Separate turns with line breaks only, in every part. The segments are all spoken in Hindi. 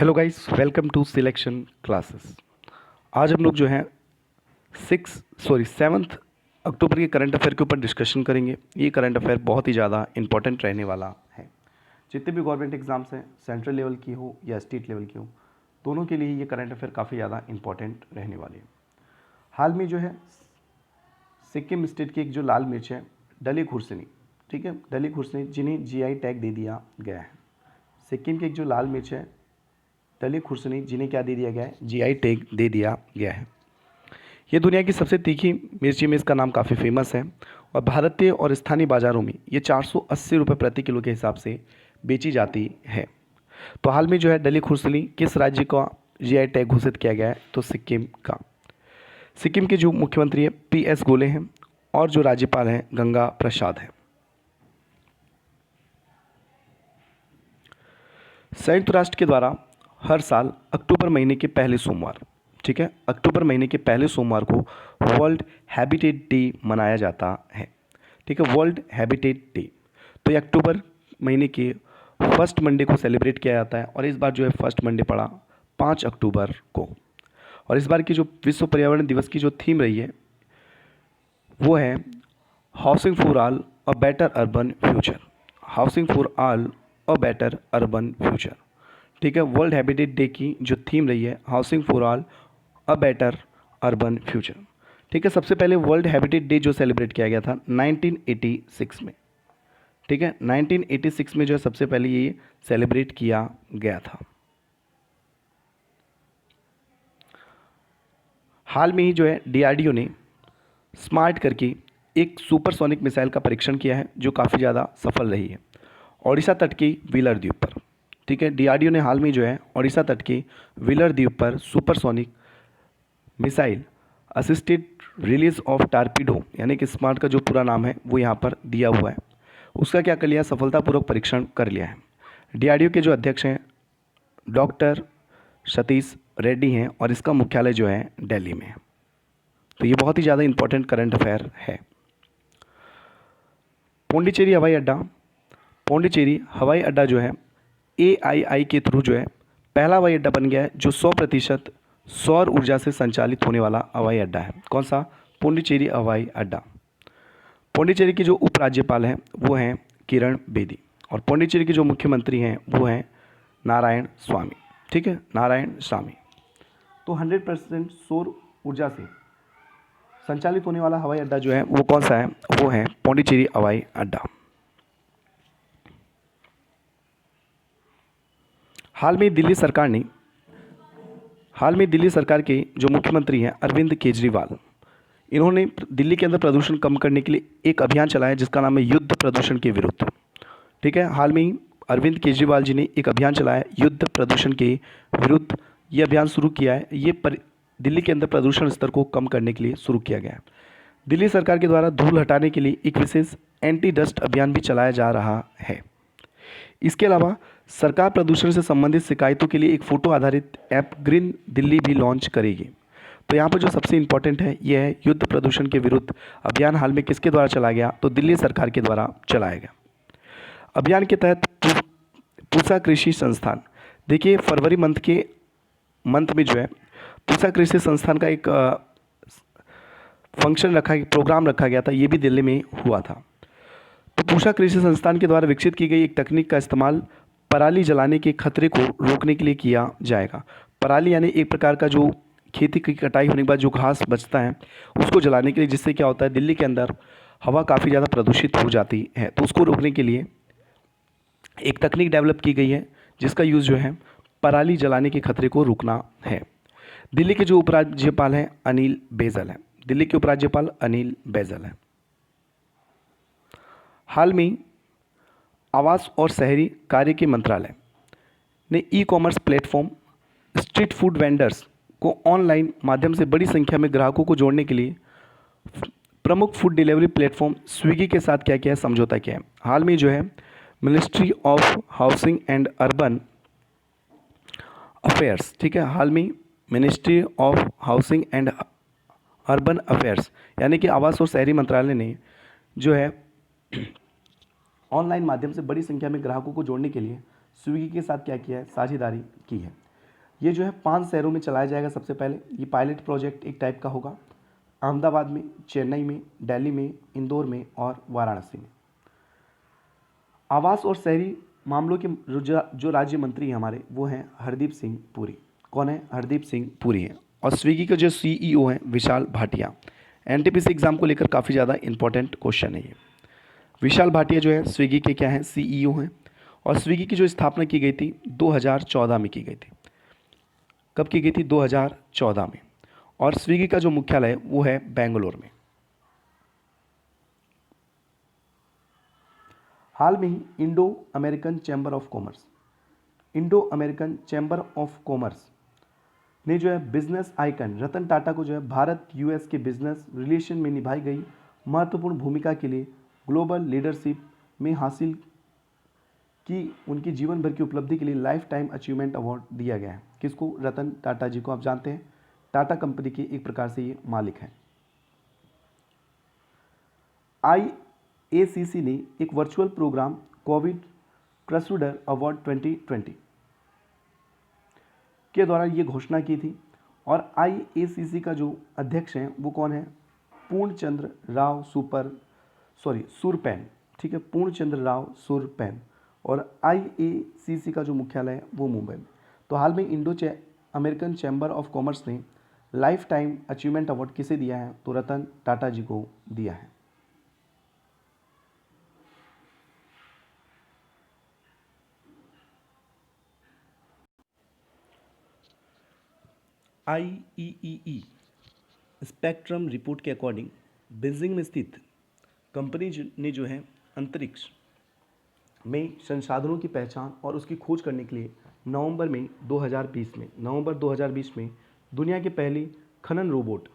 Hello guys, welcome to selection classes. आज हम लोग जो है 7 अक्टूबर के करंट अफेयर के ऊपर डिस्कशन करेंगे। ये करंट अफेयर बहुत ही ज़्यादा इंपॉर्टेंट रहने वाला है। जितने भी गवर्नमेंट एग्जाम्स हैं, सेंट्रल लेवल की हो या स्टेट लेवल की हो, दोनों के लिए ये करंट अफेयर काफ़ी ज़्यादा इंपॉर्टेंट रहने वाली है। हाल में जो है सिक्किम स्टेट की एक जो लाल मिर्च है, डली खुर्सनी, ठीक है, डली खुर्सनी, जिन्हें जीआई टैग दे दिया गया है। सिक्किम की एक जो लाल मिर्च है, डली खुर्सनी, जिन्हें क्या दे दिया गया है, जीआई टैग दे दिया गया है। ये दुनिया की सबसे तीखी मिर्ची में इसका नाम काफ़ी फेमस है और भारतीय और स्थानीय बाज़ारों में ये 480 रुपये प्रति किलो के हिसाब से बेची जाती है। तो हाल में जो है डली खुर्सनी किस राज्य का जीआई टैग घोषित किया गया है? तो सिक्किम का। सिक्किम के जो मुख्यमंत्री है PS गोले हैं और जो राज्यपाल हैं गंगा प्रसाद है। संयुक्त राष्ट्र के द्वारा हर साल अक्टूबर महीने के पहले सोमवार, ठीक है, अक्टूबर महीने के पहले सोमवार को वर्ल्ड हैबिटेट डे मनाया जाता है। ठीक है, वर्ल्ड हैबिटेट डे। तो ये अक्टूबर महीने के फर्स्ट मंडे को सेलिब्रेट किया जाता है और इस बार जो है फर्स्ट मंडे पड़ा 5 अक्टूबर को। और इस बार की जो विश्व पर्यावरण दिवस की जो थीम रही है वो है housing for all a better urban future. Housing for all a better urban future. ठीक है, वर्ल्ड हैबिटेट डे की जो थीम रही है housing for all a better urban future. ठीक है, सबसे पहले वर्ल्ड हैबिटेट डे जो सेलिब्रेट किया गया था 1986 में। ठीक है, 1986 में जो है सबसे पहले ये सेलिब्रेट किया गया था। हाल में ही जो है DRDO ने स्मार्ट करके एक सुपरसोनिक मिसाइल का परीक्षण किया है जो काफ़ी ज़्यादा सफल रही है ओडिशा तट के व्हीलर द्वीप पर। ठीक है, DRDO ने हाल में जो है ओडिशा तट के व्हीलर द्वीप पर supersonic missile assisted release of torpedo, यानी कि स्मार्ट का जो पूरा नाम है वो यहाँ पर दिया हुआ है, उसका क्या कर लिया, सफलतापूर्वक परीक्षण कर लिया है। DRDO के जो अध्यक्ष हैं डॉक्टर सतीश रेड्डी हैं और इसका मुख्यालय जो है दिल्ली में है। तो ये बहुत ही ज़्यादा इंपॉर्टेंट करंट अफेयर है। पौंडीचेरी हवाई अड्डा, पौंडीचेरी हवाई अड्डा जो है AII के थ्रू जो है पहला हवाई अड्डा बन गया है जो 100% सौर ऊर्जा से संचालित होने वाला हवाई अड्डा है। कौन सा? पौंडीचेरी हवाई अड्डा। पौंडीचेरी के जो उपराज्यपाल हैं वो हैं किरण बेदी और पौंडीचेरी के जो मुख्यमंत्री हैं वो हैं नारायण स्वामी। ठीक है, नारायण स्वामी। तो 100% सौर ऊर्जा से संचालित होने वाला हवाई अड्डा जो है वो कौन सा है? वो है पौंडीचेरी हवाई अड्डा। हाल में दिल्ली सरकार के जो मुख्यमंत्री हैं अरविंद केजरीवाल, इन्होंने दिल्ली के अंदर प्रदूषण कम करने के लिए एक अभियान चलाया जिसका नाम है युद्ध प्रदूषण के विरुद्ध। ठीक है, हाल में ही अरविंद केजरीवाल जी ने एक अभियान चलाया युद्ध प्रदूषण के विरुद्ध। ये अभियान शुरू किया है, दिल्ली के अंदर प्रदूषण स्तर को कम करने के लिए शुरू किया गया है। दिल्ली सरकार के द्वारा धूल हटाने के लिए एक विशेष एंटी डस्ट अभियान भी चलाया जा रहा है। इसके अलावा सरकार प्रदूषण से संबंधित शिकायतों के लिए एक फ़ोटो आधारित ऐप ग्रीन दिल्ली भी लॉन्च करेगी। तो यहाँ पर जो सबसे इम्पोर्टेंट है यह है युद्ध प्रदूषण के विरुद्ध अभियान हाल में किसके द्वारा चलाया गया? तो दिल्ली सरकार के द्वारा चलाया गया। अभियान के तहत पूसा कृषि संस्थान, देखिए फरवरी मंथ में जो है पूसा कृषि संस्थान का एक प्रोग्राम रखा गया था, ये भी दिल्ली में हुआ था। तो पूसा कृषि संस्थान के द्वारा विकसित की गई एक तकनीक का इस्तेमाल पराली जलाने के खतरे को रोकने के लिए किया जाएगा। पराली यानी एक प्रकार का जो खेती की कटाई होने के बाद जो घास बचता है उसको जलाने के लिए, जिससे क्या होता है दिल्ली के अंदर हवा काफ़ी ज़्यादा प्रदूषित हो जाती है। तो उसको रोकने के लिए एक तकनीक डेवलप की गई है जिसका यूज़ जो है पराली जलाने के खतरे को रोकना है। दिल्ली के जो उपराज्यपाल हैं अनिल बैजल हैं। दिल्ली के उपराज्यपाल अनिल बैजल हैं। हाल में आवास और शहरी कार्य के मंत्रालय ने e commerce platform street food vendors को ऑनलाइन माध्यम से बड़ी संख्या में ग्राहकों को जोड़ने के लिए प्रमुख फूड डिलीवरी प्लेटफॉर्म स्विगी के साथ क्या किया है? समझौता किया है। हाल में जो है ministry of housing and urban affairs, ठीक है, हाल में ministry of housing and urban affairs यानी कि आवास और शहरी मंत्रालय ने जो है ऑनलाइन माध्यम से बड़ी संख्या में ग्राहकों को जोड़ने के लिए स्विगी के साथ क्या किया है? साझेदारी की है। ये जो है 5 शहरों में चलाया जाएगा सबसे पहले। ये पायलट प्रोजेक्ट एक टाइप का होगा, अहमदाबाद में, चेन्नई में, दिल्ली में, इंदौर में और वाराणसी में। आवास और शहरी मामलों के जो राज्य मंत्री हैं हमारे, वो हैं हरदीप सिंह पुरी। कौन है? हरदीप सिंह पुरी हैं। और स्विगी के जो सीईओ हैं विशाल भाटिया। एनटीपीसी एग्जाम को लेकर काफ़ी ज़्यादा इंपॉर्टेंट क्वेश्चन है ये। विशाल भाटिया जो है स्विगी के क्या हैं? सीईओ हैं। और स्विगी की जो स्थापना की गई थी 2014 में की गई थी। कब की गई थी? 2014 में। और स्विगी का जो मुख्यालय है वो है बेंगलोर में। हाल में ही Indo American chamber of commerce ने जो है बिजनेस आइकन रतन टाटा को जो है भारत यूएस के बिजनेस रिलेशन में निभाई गई महत्वपूर्ण भूमिका के लिए ग्लोबल लीडरशिप में हासिल की उनकी जीवन भर की उपलब्धि के लिए लाइफ टाइम अचीवमेंट अवार्ड दिया गया है। किसको? रतन टाटा जी को। आप जानते हैं टाटा कंपनी के एक प्रकार से ये मालिक हैं। IACC ने एक वर्चुअल प्रोग्राम कोविड क्रसुडर अवार्ड 2020 के दौरान ये घोषणा की थी। और IACC का जो अध्यक्ष हैं वो कौन है? पूर्णचंद्र राव सुरपैन। ठीक है, पूर्णचंद्र राव सुरपैन। और IACC का जो मुख्यालय है वो मुंबई में। तो हाल में अमेरिकन चैम्बर ऑफ कॉमर्स ने लाइफ टाइम अचीवमेंट अवार्ड किसे दिया है? तो रतन टाटा जी को दिया है। IEEE स्पेक्ट्रम रिपोर्ट के अकॉर्डिंग बीजिंग में स्थित कंपनी ने जो है अंतरिक्ष में संसाधनों की पहचान और उसकी खोज करने के लिए नवंबर 2020 में दुनिया के पहले खनन रोबोट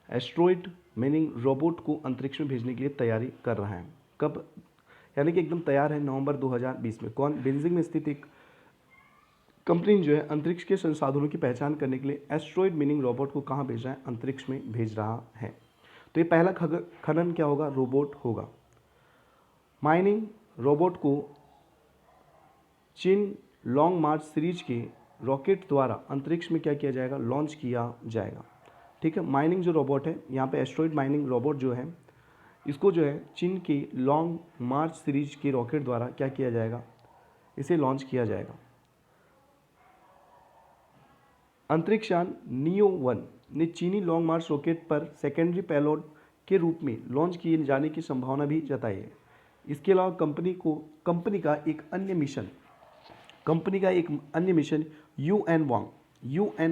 एस्ट्रॉइड मीनिंग रोबोट को अंतरिक्ष में भेजने के लिए तैयारी कर रहा है। कब? यानी कि एकदम तैयार है नवंबर 2020 में। कौन? बीजिंग में स्थित एक कंपनी जो है अंतरिक्ष के संसाधनों की पहचान करने के लिए एस्ट्रॉइड मीनिंग रोबोट को कहाँ भेज रहा है? अंतरिक्ष में भेज रहा है। तो ये पहला खनन क्या होगा? रोबोट होगा। माइनिंग रोबोट को चीन लॉन्ग मार्च सीरीज के रॉकेट द्वारा अंतरिक्ष में क्या किया जाएगा? लॉन्च किया जाएगा। ठीक है, माइनिंग जो रोबोट है यहाँ पे एस्ट्रॉइड माइनिंग रोबोट जो है इसको जो है चीन के लॉन्ग मार्च सीरीज के रॉकेट द्वारा क्या किया जाएगा? इसे लॉन्च किया जाएगा। अंतरिक्षयान नियो 1 ने चीनी लॉन्ग मार्च रॉकेट पर सेकेंडरी पेलोड के रूप में लॉन्च किए जाने की संभावना भी जताई है। इसके अलावा कंपनी का एक अन्य मिशन UN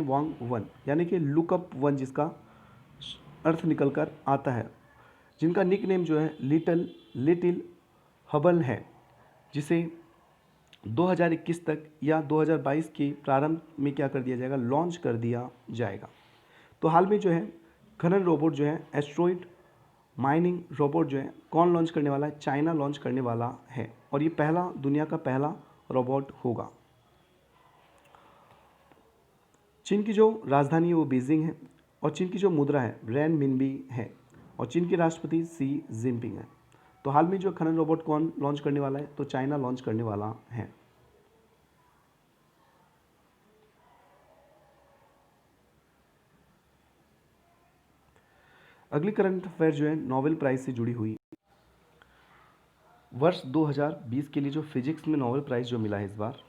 वांग 1 यानी कि लुकअप 1 जिसका अर्थ निकल कर आता है, जिनका निक नेम जो है लिटिल हबल है, जिसे 2021 तक या 2022 के प्रारंभ में क्या कर दिया जाएगा? लॉन्च कर दिया जाएगा। तो हाल में जो है खनन रोबोट जो है एस्ट्रॉइड माइनिंग रोबोट जो है कौन लॉन्च करने वाला है? चाइना लॉन्च करने वाला है। और ये दुनिया का पहला रोबोट होगा। चीन की जो राजधानी है वो बीजिंग है और चीन की जो मुद्रा है रेनमिनबी है और चीन के राष्ट्रपति शी जिनपिंग है। तो हाल में जो खनन रोबोट कौन लॉन्च करने वाला है? तो चाइना लॉन्च करने वाला है। अगली करंट अफेयर जो है नोबेल प्राइज से जुड़ी हुई। वर्ष 2020 के लिए जो फिजिक्स में नोबेल प्राइज़ जो मिला है इस बार,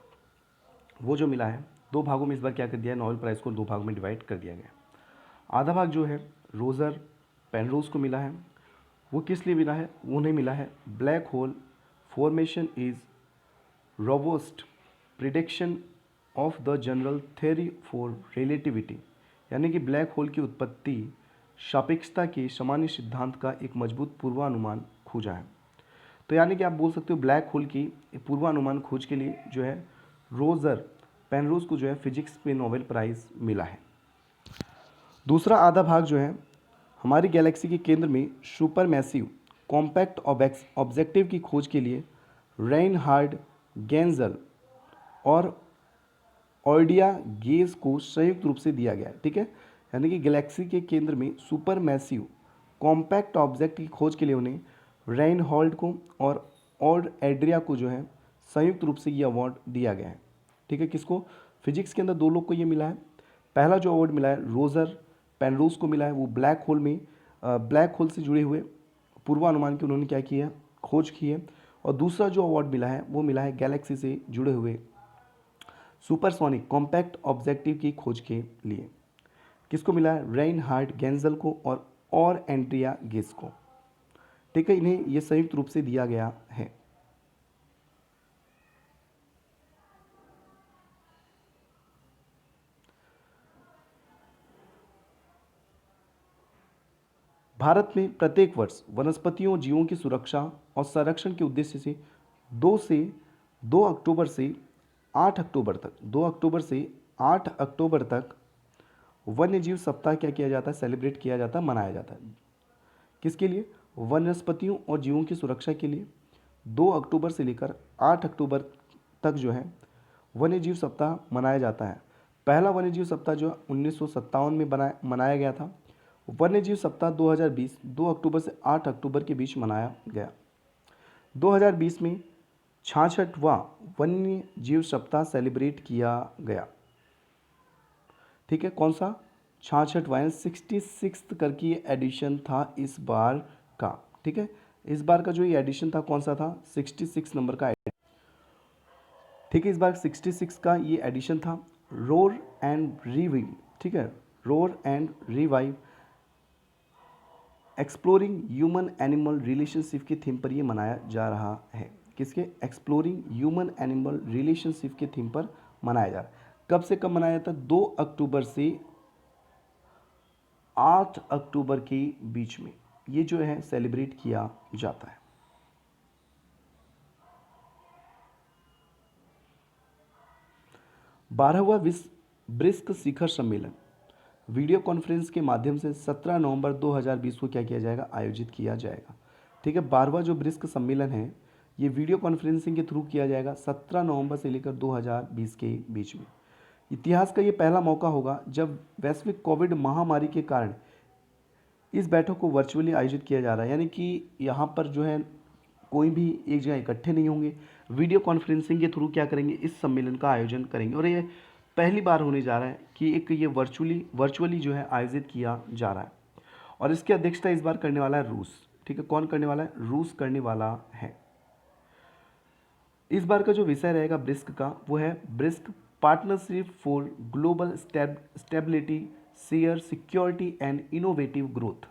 वो जो मिला है 2 भागों में इस बार क्या कर दिया है? नोबेल प्राइज़ को 2 भाग में डिवाइड कर दिया गया। आधा भाग जो है रोजर पेनरोज को मिला है। वो किस लिए मिला है? उन्हें मिला है black hole formation is robust prediction of the general theory for relativity, यानी कि ब्लैक होल की उत्पत्ति सापेक्षता के सामान्य सिद्धांत का एक मजबूत पूर्वानुमान खोजा है। तो यानी कि आप बोल सकते हो ब्लैक होल की पूर्वानुमान खोज के लिए जो है रोजर पेनरोज को जो है फिजिक्स में नोबेल प्राइज़ मिला है। दूसरा आधा भाग जो है हमारी गैलेक्सी के केंद्र में सुपर मैसिव कॉम्पैक्ट ऑब्जेक्टिव की खोज के लिए रेनहार्ड गेंजल और ऑर्डिया गेज को संयुक्त रूप से दिया गया है। ठीक है, यानी कि गैलेक्सी के केंद्र में सुपर मैसिव कॉम्पैक्ट ऑब्जेक्ट की खोज के लिए उन्हें रेनहॉल्ड को और एड्रिया को जो है संयुक्त रूप से ये अवार्ड दिया गया है। ठीक है, किसको? फिजिक्स के अंदर 2 लोग को ये मिला है। पहला जो अवार्ड मिला है रोजर पेनरोज को मिला है, वो ब्लैक होल में ब्लैक होल से जुड़े हुए पूर्वानुमान की उन्होंने क्या किया, खोज की है। और दूसरा जो अवार्ड मिला है वो मिला है गैलेक्सी से जुड़े हुए सुपरसोनिक कॉम्पैक्ट ऑब्जेक्टिव की खोज के लिए। किसको मिला है, रेनहार्ड गेंजल को और एंड्रिया गेस को। ठीक है, इन्हें ये संयुक्त रूप से दिया गया है। भारत में प्रत्येक वर्ष वनस्पतियों और जीवों की सुरक्षा और संरक्षण के उद्देश्य से 2 अक्टूबर से 8 अक्टूबर तक 2 अक्टूबर से 8 अक्टूबर तक वन्य जीव सप्ताह क्या किया जाता है, सेलिब्रेट किया जाता है, मनाया जाता है। किसके लिए, वनस्पतियों और जीवों की सुरक्षा के लिए 2 अक्टूबर से लेकर 8 अक्टूबर तक जो है वन्य जीव सप्ताह मनाया जाता है। पहला वन्य जीव सप्ताह जो 1957 में मनाया गया था। वन्य जीव सप्ताह 2020 2 अक्टूबर से 8 अक्टूबर के बीच मनाया गया। 2020 में 66वां वन्य जीव सप्ताह सेलिब्रेट किया गया। ठीक है, कौन सा, 66वां 66th करके एडिशन था इस बार का। ठीक है, इस बार का जो ये एडिशन था कौन सा था, 66 नंबर का। ठीक है, इस बार 66 का ये एडिशन था। रोर एंड रिवाइव, ठीक है, roar and revive exploring human animal relationship की थीम पर ये मनाया जा रहा है। किसके, एक्सप्लोरिंग ह्यूमन एनिमल रिलेशनशिप की थीम पर मनाया जा रहा है। कब से कब मनाया जाता है, 2 अक्टूबर से 8 अक्टूबर के बीच में ये जो है सेलिब्रेट किया जाता है। बारहवां विश्व ब्रिक्स शिखर सम्मेलन वीडियो कॉन्फ्रेंस के माध्यम से 17 नवंबर 2020 को क्या किया जाएगा, आयोजित किया जाएगा। ठीक है, 12वां जो ब्रिक्स सम्मेलन है ये वीडियो कॉन्फ्रेंसिंग के थ्रू किया जाएगा 17 नवंबर से लेकर 2020 के बीच में। इतिहास का ये पहला मौका होगा जब वैश्विक कोविड महामारी के कारण इस बैठक को वर्चुअली आयोजित किया जा रहा है, यानी कि यहाँ पर जो है कोई भी एक जगह इकट्ठे नहीं होंगे, वीडियो कॉन्फ्रेंसिंग के थ्रू क्या करेंगे, इस सम्मेलन का आयोजन करेंगे। और ये पहली बार होने जा रहा है कि एक ये वर्चुअली जो है आयोजित किया जा रहा है। और इसकी अध्यक्षता इस बार करने वाला है रूस। ठीक है, कौन करने वाला है, रूस करने वाला है। इस बार का जो विषय रहेगा ब्रिक्स का वो है BRICS partnership for global stability share security and innovative growth.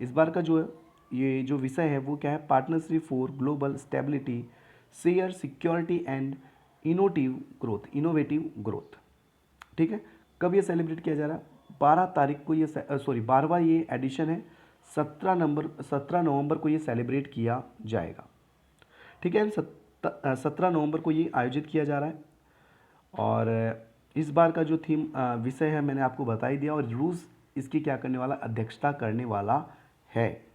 इस बार का जो है ये जो विषय है वो क्या है, partnership for global stability share security and innovative growth. ठीक है, कब ये सेलिब्रेट किया जा रहा है, 12 तारीख को ये 12वां ये एडिशन है, 17 नवंबर को ये सेलिब्रेट किया जाएगा। ठीक है, 17 नवंबर को ये आयोजित किया जा रहा है। और इस बार का जो थीम विषय है मैंने आपको बता ही दिया, और रूस इसकी क्या करने वाला, अध्यक्षता करने वाला है।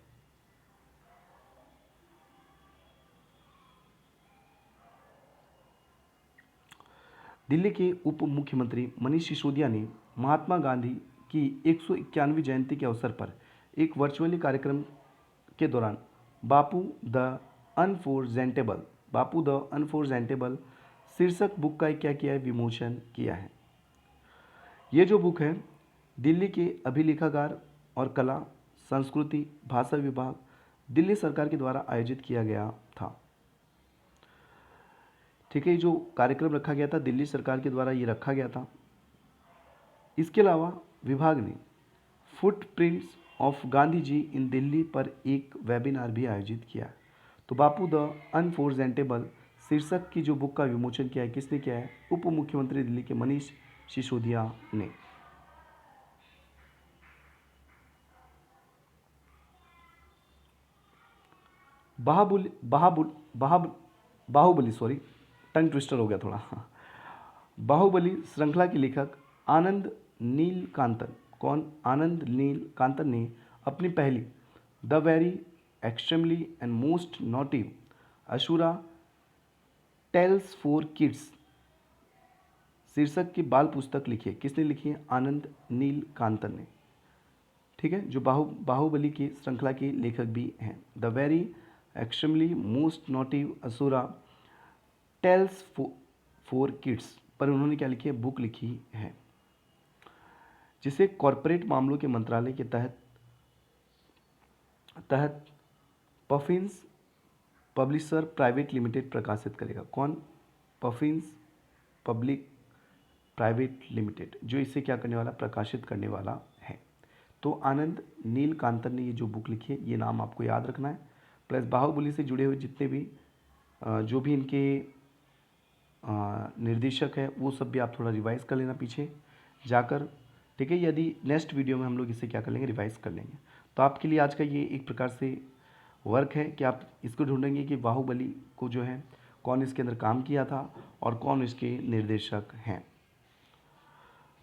दिल्ली के उप मुख्यमंत्री मनीष सिसोदिया ने महात्मा गांधी की 191वीं जयंती के अवसर पर एक वर्चुअली कार्यक्रम के दौरान बापू द अनफॉरजेंटेबल शीर्षक बुक का क्या किया है, विमोचन किया है। ये जो बुक है दिल्ली के अभिलेखागार और कला संस्कृति भाषा विभाग दिल्ली सरकार के द्वारा आयोजित किया गया था। ठीक है, जो कार्यक्रम रखा गया था दिल्ली सरकार के द्वारा ये रखा गया था। इसके अलावा विभाग ने फुटप्रिंट्स ऑफ गांधी जी इन दिल्ली पर एक वेबिनार भी आयोजित किया। तो बापू द अनफॉरजेंटेबल शीर्षक की जो बुक का विमोचन किया है, किसने किया है, उप मुख्यमंत्री दिल्ली के मनीष सिसोदिया ने। बाहुबली सॉरी टंग ट्विस्टर हो गया थोड़ा। बाहुबली श्रृंखला के लेखक आनंद नीलकांतन, कौन, आनंद नीलकांतन ने अपनी पहली the very extremely and most naughty asura tales for kids शीर्षक की बाल पुस्तक लिखी है। किसने लिखी है, आनंद नीलकांतन ने। ठीक है, जो बाहुबली की श्रृंखला के लेखक भी हैं। The very extremely most naughty asura tales for kids, पर उन्होंने क्या लिखी है, बुक लिखी है, जिसे कॉरपोरेट मामलों के मंत्रालय के तहत पफिन्स पब्लिशर प्राइवेट लिमिटेड प्रकाशित करेगा। कौन? पफिन्स पब्लिक प्राइवेट लिमिटेड, जो इसे क्या करने वाला, प्रकाशित करने वाला है। तो आनंद नीलकांतन ने ये जो बुक लिखी है, ये नाम आपको याद रखना है। प्लस बाहुबली से जुड़े हुए जितने भी जो भी इनके निर्देशक है वो सब भी आप थोड़ा रिवाइज कर लेना पीछे जाकर, ठीक है। यदि नेक्स्ट वीडियो में हम लोग इसे क्या कर लेंगे, रिवाइज कर लेंगे। तो आपके लिए आज का ये एक प्रकार से वर्क है कि आप इसको ढूंढेंगे कि बाहुबली को जो है कौन इसके अंदर काम किया था और कौन इसके निर्देशक हैं।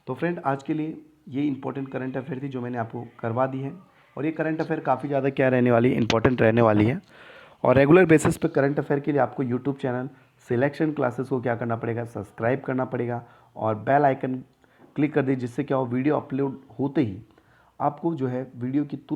तो फ्रेंड, आज के लिए ये इंपॉर्टेंट करंट अफेयर थी जो मैंने आपको करवा दी है, और ये करंट अफेयर काफ़ी ज़्यादा क्या रहने वाली है, इंपॉर्टेंट रहने वाली है। और रेगुलर बेसिस पे करंट अफेयर के लिए आपको यूट्यूब चैनल सिलेक्शन क्लासेस को क्या करना पड़ेगा, सब्सक्राइब करना पड़ेगा और बेल आइकन क्लिक कर दीजिए, जिससे क्या हो, वीडियो अपलोड होते ही आपको जो है वीडियो की तुरंत